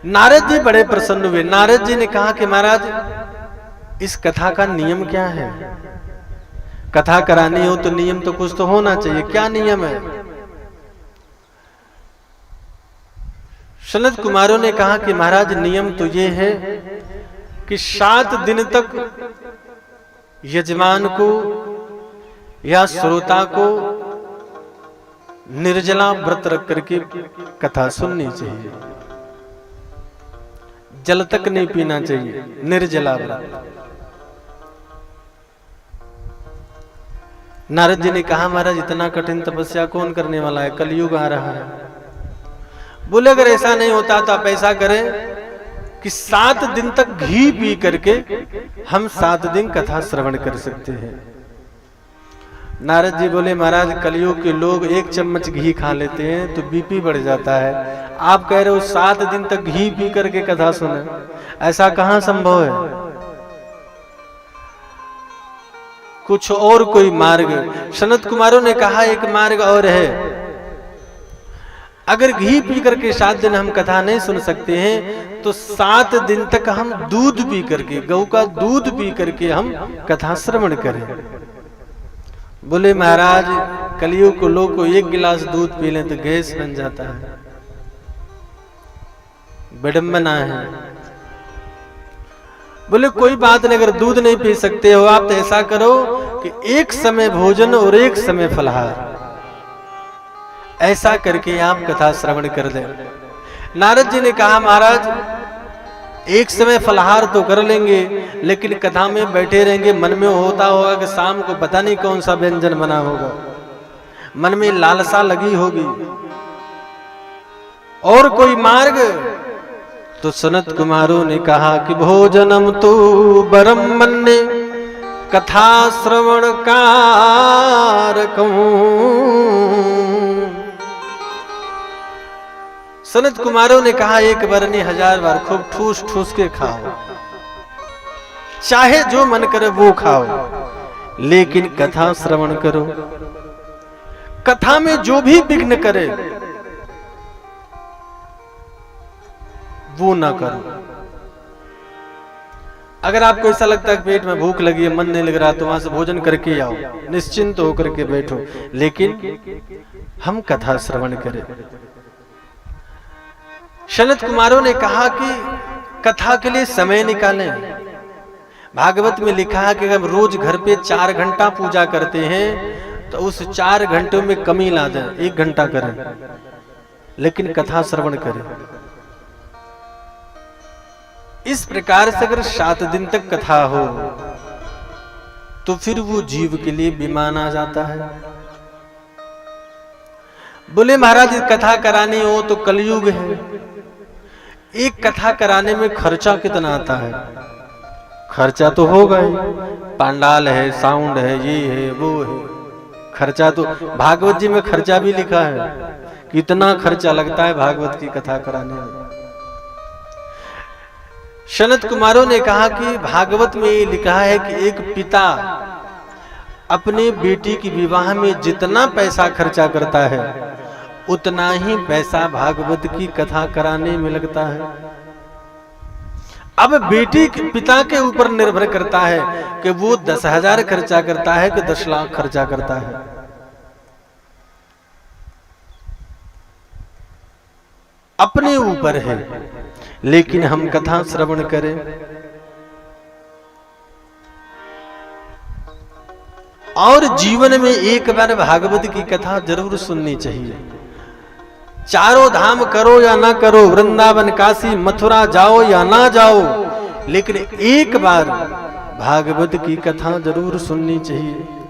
नारद जी बड़े प्रसन्न हुए। नारद जी ने कहा कि महाराज इस कथा का नियम क्या है? कथा करानी हो तो नियम तो कुछ तो होना चाहिए, क्या नियम है? सनत कुमारों ने कहा कि महाराज नियम तो ये है कि 7 दिन तक यजमान को या श्रोता को निर्जला व्रत रख करके कथा सुननी चाहिए, जल तक नहीं पीना चाहिए, निर्जला व्रत। नारद जी ने कहा महाराज इतना कठिन तपस्या कौन करने वाला है, कलयुग आ रहा है। बोले अगर ऐसा नहीं होता तो आप ऐसा करें कि 7 दिन तक घी पी करके हम 7 दिन कथा श्रवण कर सकते हैं। नारद जी बोले महाराज कलयुग के लोग 1 चम्मच घी खा लेते हैं तो बीपी बढ़ जाता है, आप कह रहे हो 7 दिन तक घी पी करके कथा सुने, ऐसा कहां संभव है? कुछ और कोई मार्ग? सनत कुमारों ने कहा एक मार्ग और है, अगर घी पी करके 7 दिन हम कथा नहीं सुन सकते हैं तो 7 दिन तक हम दूध पी करके, गऊ का दूध पी करके हम कथा श्रवण करें। बोले महाराज कलयुग को लोग को 1 गिलास दूध पी लें तो गैस बन जाता है, विडंबना है। बोले कोई बात नहीं, अगर दूध नहीं पी सकते हो आप तो ऐसा करो कि 1 समय भोजन और 1 समय फलाहार, ऐसा करके आप कथा श्रवण कर दें। नारद जी ने कहा महाराज 1 समय फलाहार तो कर लेंगे लेकिन कथा में बैठे रहेंगे, मन में होता होगा कि शाम को पता नहीं कौन सा व्यंजन बना होगा, मन में लालसा लगी होगी। और कोई मार्ग? तो सनत कुमारों ने कहा कि भोजनम तो बरम मन्ने कथा श्रवण कारकं। सनत कुमारों ने कहा 1 बार नहीं 1000 बार खूब ठूस ठूस के खाओ, चाहे जो मन करे वो खाओ, लेकिन कथा श्रवण करो। कथा में जो भी विघ्न करे वो ना करो। अगर आपको ऐसा लगता है पेट में भूख लगी है, मन नहीं लग रहा, तो वहां से भोजन करके आओ, निश्चिंत होकर के बैठो, लेकिन हम कथा श्रवण करें। सनत कुमारों ने कहा कि कथा के लिए समय निकालें। भागवत में लिखा है कि अगर रोज घर पे 4 घंटा पूजा करते हैं तो उस 4 घंटों में कमी ला दें, 1 घंटा करें, लेकिन कथा श्रवण करें। इस प्रकार से अगर 7 दिन तक कथा हो तो फिर वो जीव के लिए विमान आ जाता है। बोले महाराज कथा करानी हो तो कलयुग है, एक कथा कराने में खर्चा कितना आता है? खर्चा तो होगा ही, पंडाल है, साउंड है, ये है वो है, खर्चा तो भागवत जी में खर्चा भी लिखा है, कितना खर्चा लगता है भागवत की कथा कराने में। सनत कुमारों ने कहा कि भागवत में ये लिखा है कि एक पिता अपने बेटी की विवाह में जितना पैसा खर्चा करता है उतना ही पैसा भागवत की कथा कराने में लगता है। अब बेटी पिता के ऊपर निर्भर करता है कि वो 10,000 खर्चा करता है कि 10 लाख खर्चा करता है। अपने ऊपर है, लेकिन हम कथा श्रवण करें। और जीवन में एक बार भागवत की कथा जरूर सुननी चाहिए। चारों धाम करो या ना करो, वृंदावन काशी मथुरा जाओ या ना जाओ, लेकिन एक बार भागवत की कथा जरूर सुननी चाहिए।